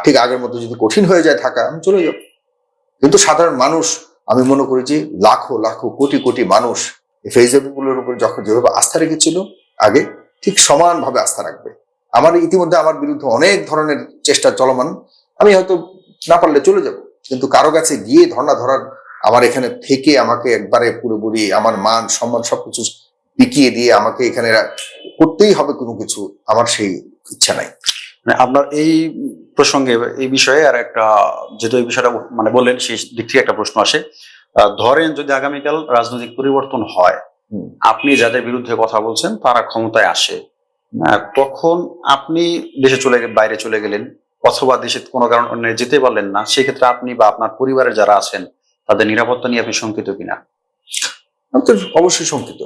ঠিক আগের মতো যদি কঠিন হয়ে যায় থাকা, আমি চলে যাব। কিন্তু সাধারণ মানুষ, আমি মনে করি যে লাখো লাখো কোটি কোটি মানুষ এই ফেসবুকগুলোর উপর যখন যেভাবে আস্থা রেখেছিল আগে, ঠিক সমানভাবে আস্থা রাখবে। আমার ইতিমধ্যে আমার বিরুদ্ধে অনেক ধরনের চেষ্টা চলমান। আমি হয়তো না পারলে চলে যাব, কিন্তু কারো কাছে গিয়ে ধর্ণা ধরার, আমার এখানে থেকে আমাকে একবারে পুরোপুরি আমার মান সম্মান সবকিছু বিকিয়ে দিয়ে আমাকে এখানে করতেই হবে কোনো কিছু, আমার সেই ইচ্ছা নাই। মানে আপনার এই প্রসঙ্গে, এই বিষয়ে আর একটা, যেহেতু এই বিষয়টা মানে বললেন, সেই দিক থেকে একটা প্রশ্ন আসে। ধরেন যদি আগামীকাল রাজনৈতিক পরিবর্তন হয়, আপনি যাদের বিরুদ্ধে কথা বলছেন তারা ক্ষমতায় আসে, তখন আপনি বাইরে চলে গেলেন, অথবা দেশে কোনো কারণে যেতে পারলেন না, সেক্ষেত্রে আপনি বা আপনার পরিবারের যারা আছেন তাদের নিরাপত্তা নিয়ে আপনি শঙ্কিত কিনা? আমি তো অবশ্যই শঙ্কিত।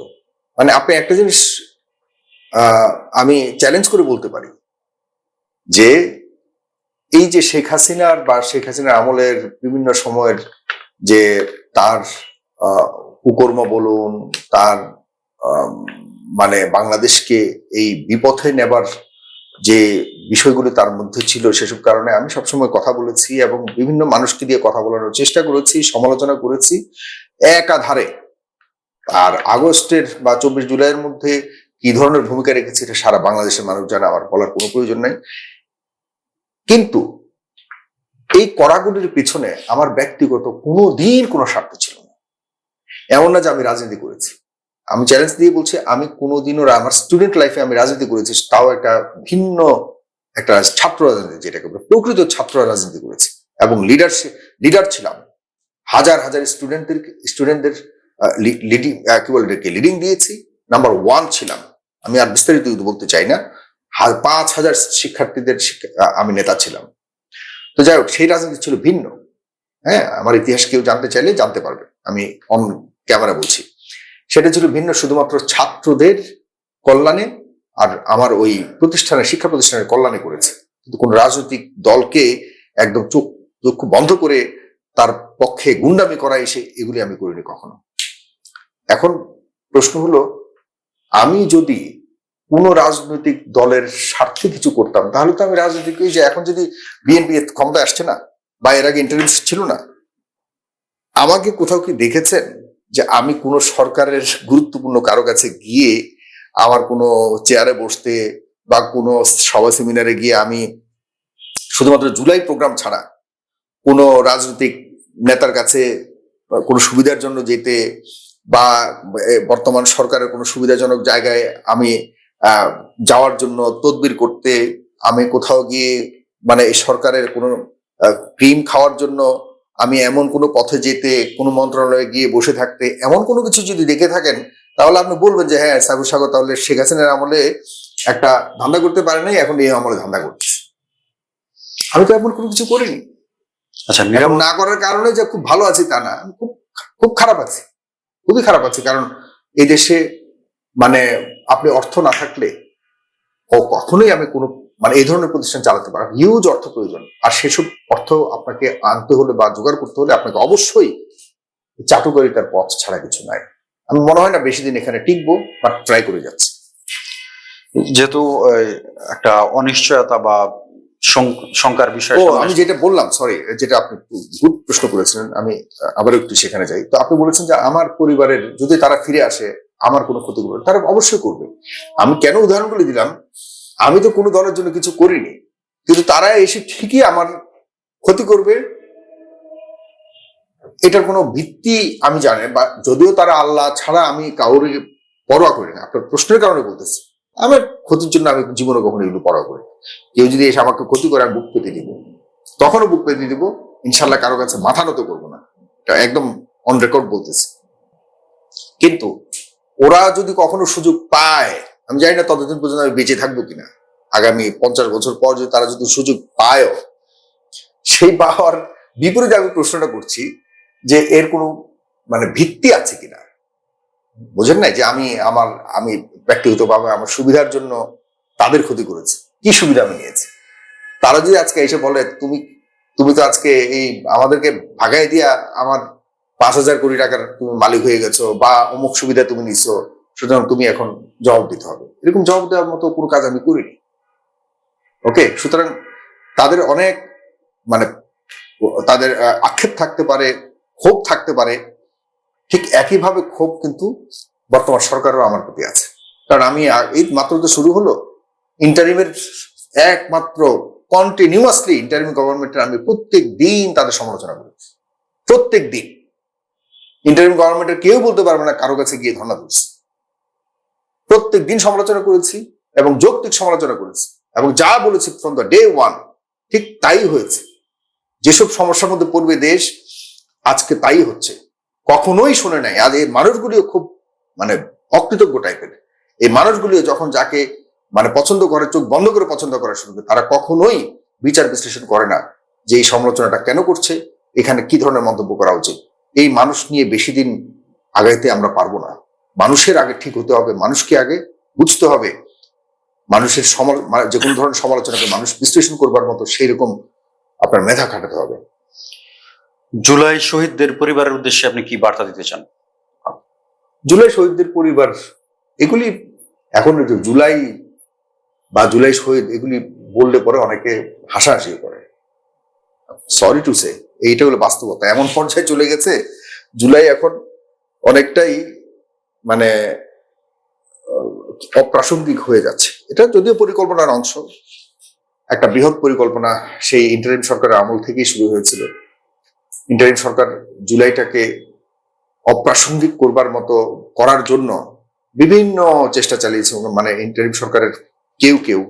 মানে আপনি একটা জিনিস আমি চ্যালেঞ্জ করে বলতে পারি যে এই যে শেখ হাসিনার আমলের বিভিন্ন সময়ের যে তার কুকর্ম বলুন, তার মানে বাংলাদেশকে এই বিপথে নেবার যে বিষয়গুলো তার মধ্যে ছিল, সেসব কারণে আমি সবসময় কথা বলেছি এবং বিভিন্ন মানুষকে দিয়ে কথা বলানোর চেষ্টা করেছি, সমালোচনা করেছি একাধারে। আর আগস্টের বা 24 জুলাইয়ের মধ্যে কি ধরনের ভূমিকা রেখেছি এটা সারা বাংলাদেশের মানুষ জানে, আমার বলার কোনো প্রয়োজন নাই। কিন্তু এই কড়াগুলির পিছনে আমার ব্যক্তিগত কোনোদিন কোনো স্বার্থ ছিল না। এমন না যে আমি রাজনীতি করেছি। আমি চ্যালেঞ্জ দিয়ে বলছি, আমি কোনোদিনও আমার স্টুডেন্ট লাইফে আমি রাজনীতি করেছি, তাও একটা ভিন্ন একটা ছাত্র রাজনীতি, যেটাকে প্রকৃত ছাত্র রাজনীতি করেছি এবং লিডার ছিলাম। হাজার হাজার স্টুডেন্টদের লিডিং দিয়েছি, নাম্বার 1 ছিলাম। আমি আর বিস্তারিত বলতে চাই না। 5,000 শিক্ষার্থীদের আমি নেতা ছিলাম। তো যাই হোক, সেই রাজনীতি ছিল ভিন্ন। হ্যাঁ, আমার ইতিহাস কেউ জানতে চাইলে জানতে পারবে, আমি অন ক্যামেরা বলছি। সেটা ছিল ভিন্ন, শুধুমাত্র ছাত্রদের কল্যাণে আর আমার ওই শিক্ষা প্রতিষ্ঠানের কল্যাণে করেছে। কিন্তু কোন রাজনৈতিক দলকে একদম চক্ষু বন্ধ করে তার পক্ষে গুন্ডামি করা, এগুলি আমি করিনি কখনো। এখন প্রশ্ন হলো, আমি যদি কোন রাজনৈতিক দলের স্বার্থে কিছু করতাম, তাহলে তো আমি রাজনৈতিক, যে এখন যদি বিএনপি ক্ষমতায় আসছে না, বা এর আগে ইন্টারিম ছিল না, আমাকে কোথাও কি দেখেছেন যে আমি কোন সরকারের গুরুত্বপূর্ণ কারো কাছে গিয়ে আমার কোনো চেয়ারে বসতে বা কোনো সভা সেমিনারে গিয়ে আমি শুধুমাত্র জুলাই প্রোগ্রাম ছাড়া কোনো রাজনৈতিক নেতার কাছে কোনো সুবিধার জন্য যেতে, বা বর্তমান সরকারের কোনো সুবিধাজনক জায়গায় আমি যাওয়ার জন্য তদবির করতে, আমি কোথাও গিয়ে মানে এই সরকারের কোনো ক্রিম খাওয়ার জন্য আমি এমন কোনো পথে যেতে, কোনো মন্ত্রণালয়ে গিয়ে বসে থাকতে, এমন কোনো কিছু যদি দেখে থাকেন, তাহলে আপনি বলবেন যে হ্যাঁ, সাইবুর সাগর তাহলে শেখ হাসিনার আমলে একটা ধান্দা করতে পারে নাই, এখন এই আমলে ধান্দা করতেছে। আমি তো এমন কোনো কিছু করিনি। আচ্ছা, না করার কারণে যে খুব ভালো আছি তা না, খুব খুব খারাপ আছি, খুবই খারাপ আছি। কারণ এই দেশে মানে আপনি অর্থ না থাকলে কখনোই আমি কোনো মানে এই ধরনের প্রতিষ্ঠান চালাতে পারেন। হিউজ অর্থ প্রয়োজন, আর সেসব অর্থ আপনাকে আনতে হলে বা জোগাড় করতে হলে আপনাকে অবশ্যই চাটুকারিতার পথ ছাড়া কিছু নাই। আমি মনে হয় না বেশি দিন এখানে টিকবো, বাট ট্রাই করে যাচ্ছি। যেহেতু একটা অনিশ্চয়তা বা শঙ্কার বিষয়, আমি যেটা বললাম, সরি, যেটা আপনি গুড প্রশ্ন করেছিলেন, আমি আবার একটু সেখানে যাই। তো আপনি বলেছেন যে আমার পরিবারের যদি তারা ফিরে আসে আমার কোনো ক্ষতি করবে, তারা অবশ্যই করবে। আমি কেন উদাহরণগুলি দিলাম, আমি তো কোনো দলের জন্য কিছু করিনি, কিন্তু তারা এসে ঠিকই আমার ক্ষতি করবে, এটার কোনো ভিত্তি আমি জানি। বা যদিও তারা আল্লাহ ছাড়া আমি কাউরে পরোয়া করি না, আপনার প্রশ্নের কারণে বলতেছি। আমার ক্ষতির জন্য আমি জীবনে কখনো এগুলো পরোয়া করি। কেউ যদি এসে আমাকে ক্ষতি করে, আমি বুক পেতে দিব, তখনও বুক পেতে দিব, ইনশাল্লাহ কারো কাছে মাথা নত করবো না, এটা একদম অন রেকর্ড বলতেছি। কিন্তু ওরা যদি কখনো সুযোগ পায়, আমি জানি না ততদিন পর্যন্ত আমি বেঁচে থাকবো কিনা, আগামী 50 বছর পর যদি তারা যদি সুযোগ পায়, সেই পাওয়ার বিপরীতে আমি প্রশ্নটা করছি যে এর কোনো মানে ভিত্তি আছে কিনা, বোঝেন না? যে আমি ব্যক্তিগতভাবে আমার সুবিধার জন্য তাদের ক্ষতি করেছি, কি সুবিধা আমি নিয়েছি? তারা যদি আজকে এসে বলে তুমি তুমি তো আজকে এই আমাদেরকে ভাগাই দিয়া আমার 5,000 কোটি টাকার তুমি মালিক হয়ে গেছো, বা অমুক সুবিধা তুমি নিছো, সুতরাং তুমি এখন জবাব দিতে হবে, এরকম জবাব দেওয়ার মতো কোনো কাজ আমি করিনি। ওকে, সুতরাং তাদের অনেক মানে তাদের আক্ষেপ থাকতে পারে, ক্ষোভ থাকতে পারে, ঠিক একইভাবে ক্ষোভ কিন্তু বর্তমান সরকারও আমার প্রতি আছে। কারণ আমি এই মাত্র তো শুরু হলো ইন্টারিমের, একমাত্র কন্টিনিউয়াসলি ইন্টারিম গভর্নমেন্টের আমি প্রত্যেক দিন তাদের সমালোচনা করেছি। প্রত্যেক দিন ইন্টারিম গভর্নমেন্টের কেউ বলতে পারবে না কারো কাছে গিয়ে ধর্ণা দিয়েছি। প্রত্যেক দিন সমালোচনা করেছি এবং যৌক্তিক সমালোচনা করেছি, এবং যা বলেছি ফ্রম দ্য ডে ওয়ান ঠিক তাই হয়েছে। যেসব সমস্যার মধ্যে পড়বে দেশ, আজকে তাই হচ্ছে। কখনোই শুনে নাই। আর এই মানুষগুলিও খুব মানে অকৃতজ্ঞ টাইপের। এই মানুষগুলিও যখন যাকে মানে পছন্দ করে, চোখ বন্ধ করে পছন্দ করা শুরু করে, তারা কখনোই বিচার বিশ্লেষণ করে না যে এই সমালোচনাটা কেন করছে, এখানে কি ধরনের মন্তব্য করা উচিত। এই মানুষ নিয়ে বেশি দিন আগাইতে আমরা পারবো না। মানুষের আগে ঠিক হতে হবে, মানুষকে আগে বুঝতে হবে, মানুষের যে কোনো ধরনের সমালোচনাকে মানুষ বিশ্লেষণ করবার মতো সেই রকম আপনার মেধা খাটাতে হবে। জুলাই শহীদদের পরিবারের উদ্দেশ্যে আপনি কি বার্তা দিতে চান? জুলাই শহীদদের পরিবার, এগুলি এখন জুলাই বা জুলাই শহীদ এগুলি বললে পরে অনেকে হাসাহাসি করে। সরি টু সে, এইটা হলো বাস্তবতা। এমন পর্যায়ে চলে গেছে জুলাই এখন অনেকটাই মানে অপ্রাসঙ্গিক হয়ে যাচ্ছে। এটা যদিও পরিকল্পনার অংশ, একটা বৃহৎ পরিকল্পনা সেই ইন্টারিম সরকারের আমল থেকেই শুরু হয়েছিল। ইন্টারিম সরকার জুলাইটাকে অপ্রাসঙ্গিক করবার মতো করার জন্য বিভিন্ন চেষ্টা চালিয়েছে। মানে ইন্টারিম সরকারের কেউ কেউ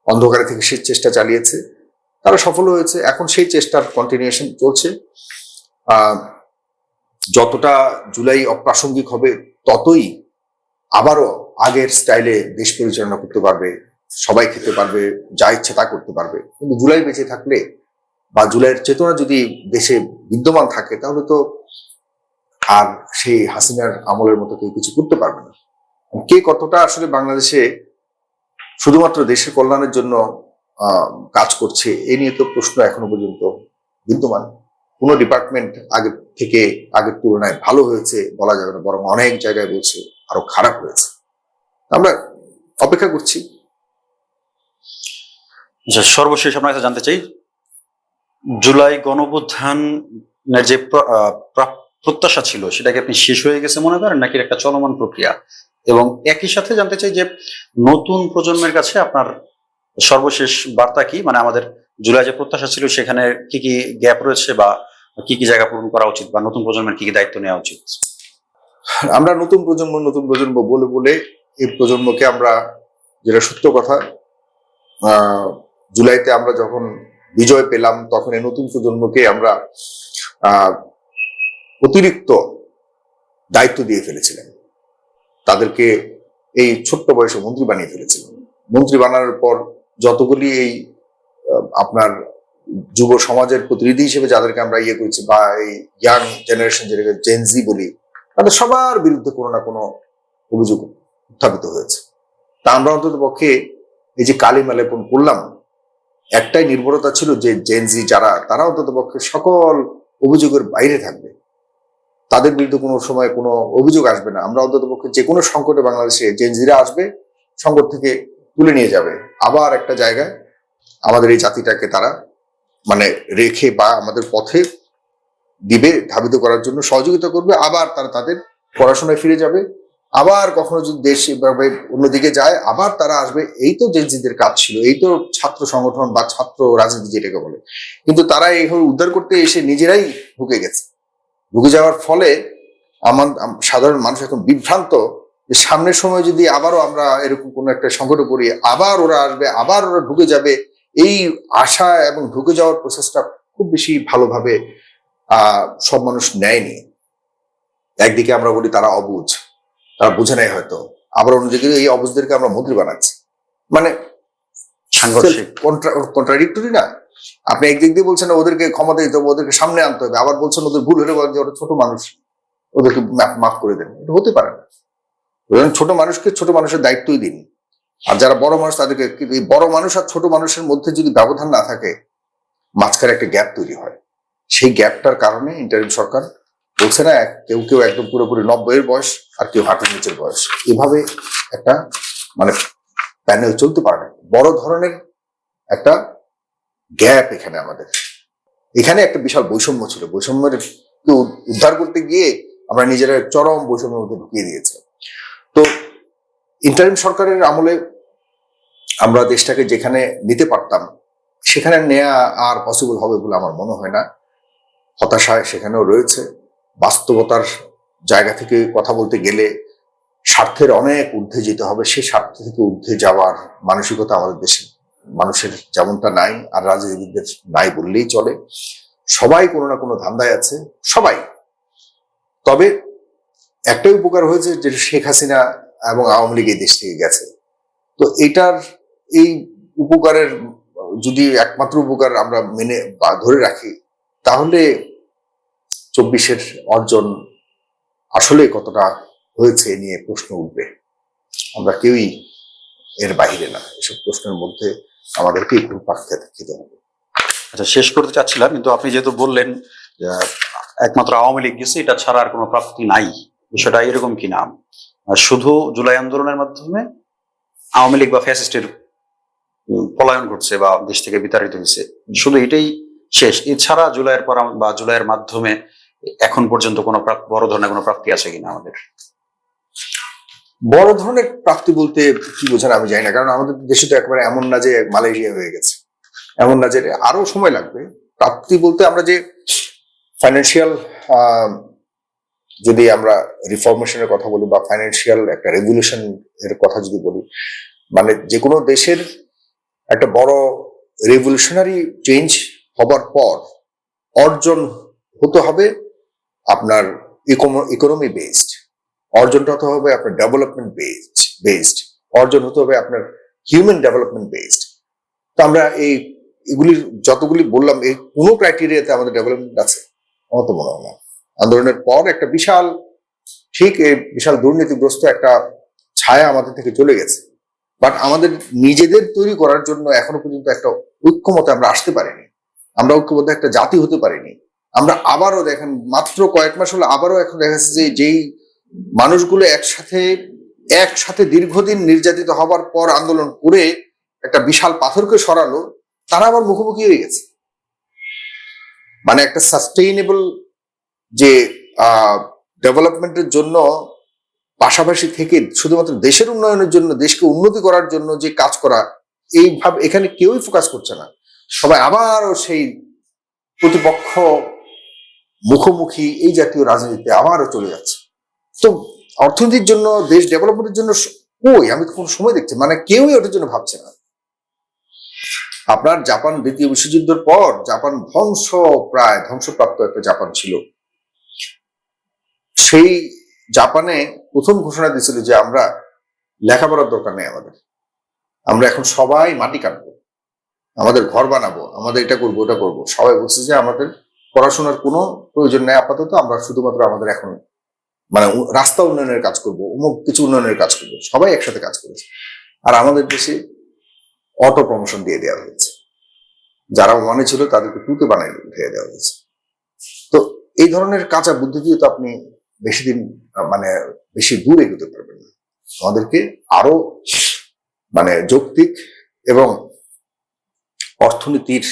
অন্ধকারে থেকে সেই চেষ্টা চালিয়েছে, তারা সফল হয়েছে। এখন সেই চেষ্টার কন্টিনিউশন চলছে। যতটা জুলাই অপ্রাসঙ্গিক হবে ততই আবারও আগের স্টাইলে দেশ পরিচালনা করতে পারবে, সবাই খেতে পারবে, যা ইচ্ছে তা করতে পারবে। কিন্তু জুলাই বেঁচে থাকলে বা জুলাইয়ের চেতনা যদি দেশে বিদ্যমান থাকে, তাহলে তো আর সেই হাসিনার আমলের মতো কেউ কিছু করতে পারবে না। কে কতটা আসলে বাংলাদেশে শুধুমাত্র দেশের কল্যাণের জন্য কাজ করছে, এ নিয়ে তো প্রশ্ন এখনো পর্যন্ত বিদ্যমান। কোনো ডিপার্টমেন্ট আগের তুলনায় ভালো হয়েছে বলা যাবে না, বরং অনেক জায়গায় বলছে আরো খারাপ হয়েছে। আমরা অপেক্ষা করছি। সর্বশেষ আপনার কাছে জানতে চাই, জুলাই গণঅভ্যুত্থানের যে প্রত্যাশা ছিল সেটাকে আপনি শেষ হয়ে গেছে মনে করেন, নাকি একটা চলমান প্রক্রিয়া? এবং একই সাথে জানতে চাই যে নতুন প্রজন্মের কাছে আপনার সর্বশেষ বার্তা কি? মানে আমাদের জুলাই যে প্রত্যাশা ছিল সেখানে কি কি গ্যাপ রয়েছে, বা কি কি জায়গা পূরণ করা উচিত, বা নতুন প্রজন্মের কি কি দায়িত্ব নেওয়া উচিত? আমরা নতুন প্রজন্ম বলে বলে এই প্রজন্মকে আমরা, যেটা সত্য কথা, জুলাইতে আমরা যখন বিজয় পেলাম তখন এই নতুন প্রজন্মকে আমরা অতিরিক্ত দায়িত্ব দিয়ে ফেলেছিলাম। তাদেরকে এই ছোট্ট বয়সে মন্ত্রী বানিয়ে ফেলেছিলাম। মন্ত্রী বানানোর পর যতগুলি এই আপনার যুব সমাজের প্রতিনিধি হিসেবে যাদেরকে আমরা ইয়ে করেছি, বা এই ইয়াং জেনারেশন যেটাকে জেনজি বলি, তাদের সবার বিরুদ্ধে কোনো না কোনো অভিযোগ উত্থাপিত হয়েছে। তা আমরা অন্তত পক্ষে এই যে কালিমা লেপন করলাম, একটাই নির্ভরতা ছিল যে জেনজি যারা, তারা অন্তত পক্ষে সকল অভিযোগের বাইরে থাকবে, তাদের বিরুদ্ধে কোনো সময় কোনো অভিযোগ আসবে না। আমরা অন্তত পক্ষে যে কোনো সংকটে বাংলাদেশে জেনজিরা আসবে, সংকট থেকে তুলে নিয়ে যাবে আবার একটা জায়গায়, আমাদের এই জাতিটাকে তারা মানে রেখে বা আমাদের পথে দিবে, ধাবিত করার জন্য সহযোগিতা করবে। আবার তারা তাদের পড়াশোনায় ফিরে যাবে, আবার কখনো যদি দেশ এভাবে অন্যদিকে যায় আবার তারা আসবে। এই তো জেনজিদের কাজ ছিল, এই তো ছাত্র সংগঠন বা ছাত্র রাজনীতি যেটাকে বলে। কিন্তু তারা এইভাবে উদ্ধার করতে এসে নিজেরাই ঢুকে গেছে। ঢুকে যাওয়ার ফলে সাধারণ মানুষ এখন বিভ্রান্ত যে সামনের সময় যদি আবারও আমরা এরকম কোনো একটা সংকটে পড়ি, আবার ওরা আসবে, আবার ওরা ঢুকে যাবে। এই আশা এবং ঢুকে যাওয়ার প্রসেসটা খুব বেশি ভালোভাবে সব মানুষ নেয়নি। একদিকে আমরা বলি তারা অবুঝ, তারা বুঝে নেয় হয়তো, আবার অন্যদিকে এই অবুঝদেরকে আমরা মন্ত্রী বানাচ্ছি। মানে সাংঘর্ষিক, কন্ট্রাডিক্টরি না? আপনি একদিক দিয়ে বলছেন ওদেরকে ক্ষমতা দিতে হবে, ওদেরকে সামনে আনতে হবে, আবার বলছেন ওদের ভুল হলে বলেন যে ওরা ছোট মানুষ। ওদেরকে মাফ করে দেন, এটা হতে পারে না। ছোট মানুষকে ছোট মানুষের দায়িত্বই দিন, আর যারা বড় মানুষ তাদেরকে। এই বড় মানুষ আর ছোট মানুষের মধ্যে যদি ব্যবধান না থাকে, মাঝখানে একটা গ্যাপ তৈরি হয়। সেই গ্যাপটার কারণে ইন্টারিম সরকার বলছে না, কেউ কেউ একদম পুরোপুরি 90-এর বয়স, আর কেউ হাঁটুর নিচের বয়স, এভাবে একটা মানে প্যানেল চলতে পারে না। বড় ধরনের একটা গ্যাপ এখানে আমাদের, এখানে একটা বিশাল বৈষম্য ছিল। বৈষম্যের উদ্ধার করতে গিয়ে আমরা নিজেরা চরম বৈষম্যের মধ্যে ঢুকিয়ে দিয়েছিলাম। তো ইন্টারিম সরকারের আমলে আমরা দেশটাকে যেখানে নিতে পারতাম সেখানে নেওয়া আর পসিবল হবে বলে আমার মনে হয় না। হতাশায় সেখানেও রয়েছে। বাস্তবতার জায়গা থেকে কথা বলতে গেলে স্বার্থের অনেক ঊর্ধ্বে যেতে হবে। সেই স্বার্থ থেকে ঊর্ধ্বে যাওয়ার মানসিকতা আমাদের দেশের মানুষের যেমনটা নাই, আর রাজনীতিবিদদের নাই বললেই চলে। সবাই কোনো না কোনো ধান্দায় আছে, সবাই। তবে একটাই উপকার হয়েছে, যে শেখ হাসিনা এবং আওয়ামী লীগ এই দেশ থেকে গেছে। তো এটার এই উপকারের যদি একমাত্র উপকার আমরা মেনে বা ধরে রাখি, তাহলে 24-এর অর্জন আসলে কতটা হয়েছে নিয়ে প্রশ্ন উঠবে। আমরা কেউই এর বাইরে না, এসব প্রশ্নের মধ্যে আমাদেরকে ঘুরপাক খেতে হবে। আচ্ছা, শেষ করতে চাচ্ছিলাম, কিন্তু আপনি যেহেতু বললেন একমাত্র আওয়ামী লীগ গেছে, এটা ছাড়া আর কোনো প্রাপ্তি নাই, বিষয়টা এরকম কি না? শুধু জুলাই আন্দোলনের মাধ্যমে আওয়ামী লীগ বা ফ্যাসিস্টের পলায়ন ঘটছে বা দেশ থেকে বিতাড়িত হয়েছে, শুধু এটাই শেষ? এছাড়া জুলাইয়ের পর বা জুলাইয়ের মাধ্যমে এখন পর্যন্ত কোনো বড় ধরনের কোনো প্রাপ্তি আছে কিনা আমাদের? বড় ধরনের প্রাপ্তি বলতে কি বোঝেন আমি জানি না, কারণ আমাদের দেশে তো একেবারে এমন না যে মালয়েশিয়া হয়ে গেছে, এমন না যে, আরো সময় লাগবে। প্রাপ্তি বলতে আমরা যে ফাইন্যান্সিয়াল, যদি আমরা রিফরমেশনের কথা বলি বা ফাইন্যান্সিয়াল একটা রেগুলেশন এর কথা যদি বলি, মানে যে কোনো দেশের একটা বড় রেভলিউশনারি চেঞ্জ হবার পর অর্জন হতে হবে আপনার ইকোনমি বেসড, অর্জনটা হতে হবে আপনার ডেভেলপমেন্ট বেসড, অর্জন হতে হবে আপনার হিউম্যান ডেভেলপমেন্ট বেসড। তো আমরা এগুলির যতগুলি বললাম, এই কোনো ক্রাইটেরিয়াতে আমাদের ডেভেলপমেন্ট আছে আমার তো মনে হয় না। আন্দোলনের পর একটা বিশাল, ঠিক এই বিশাল দুর্নীতিগ্রস্ত একটা ছায়া আমাদের থেকে চলে গেছে, বাট আমাদের নিজেদের তৈরি করার জন্য এখনো পর্যন্ত একটা ঐক্যমতে আমরা আসতে পারিনি। আমরা ঐক্যবদ্ধ একটা জাতি হতে পারিনি। আমরা আবারও দেখেন, মাত্র কয়েক মাস হলো আবারও এখন দেখা যাচ্ছে যে যেই মানুষগুলো একসাথে দীর্ঘদিন নির্যাতিত হবার পর আন্দোলন করে একটা বিশাল পাথরকে সরালো, তারা আবার মুখোমুখি হয়ে গেছে। মানে একটা সাস্টেইনেবল যে ডেভেলপমেন্টের জন্য পাশাপাশি থেকে শুধুমাত্র দেশের উন্নয়নের জন্য, দেশকে উন্নতি করার জন্য যে কাজ করা, এইভাবে এখানে কেউই ফোকাস করছে না। সবাই আবারও সেই প্রতিপক্ষ মুখোমুখি এই জাতীয় রাজনীতিতে আবারও চলে যাচ্ছে। তো অর্থনীতির জন্য, দেশ ডেভেলপমেন্টের জন্য কই, আমি তো কোনো সময় দেখছি মানে কেউই ওটার জন্য ভাবছে না। আপনার জাপান দ্বিতীয় বিশ্বযুদ্ধের পর জাপান প্রায় ধ্বংসপ্রাপ্ত একটা জাপান ছিল। সেই জাপানে প্রথম ঘোষণা দিয়েছিল যে আমরা লেখাপড়ার দরকার নেই, আমরা এখন সবাই মাটি কাটবো, আমাদের ঘর বানাবো, আমাদের এটা করবো ওটা করবো। সবাই বলছে যে আমাদের পড়াশোনার কোনো প্রয়োজন নেই আপাতত, আমরা শুধুমাত্র আমাদের এখন মানে রাস্তা উন্নয়নের কাজ করবো, অমুক কিছু উন্নয়নের কাজ করবো। সবাই একসাথে কাজ করেছে। আর আমাদের দেশে অটো প্রমোশন দিয়ে দেওয়া হয়েছে, যারা ওয়ানে ছিল তাদেরকে টুতে বানাই উঠিয়ে দেওয়া হয়েছে। তো এই ধরনের কাঁচা বুদ্ধি দিয়ে তো আপনি বেশি দিন মানে বেশি দূর এগোতে পারবেন না। আমাদেরকে আরো মানে যৌক্তিক এবং অর্থনীতির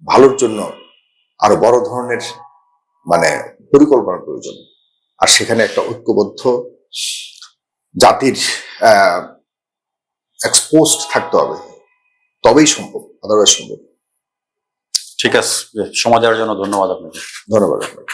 ভালোর জন্য আরো বড় ধরনের মানে পরিকল্পনা প্রয়োজন। আর সেখানে একটা ঐক্যবদ্ধ জাতির এক্সপোজড থাকতে হবে, তবেই সম্ভব, আদারওয়াইজ সম্ভব। ঠিক আছে, সময় দেওয়ার জন্য ধন্যবাদ আপনাকে। ধন্যবাদ আপনাকে।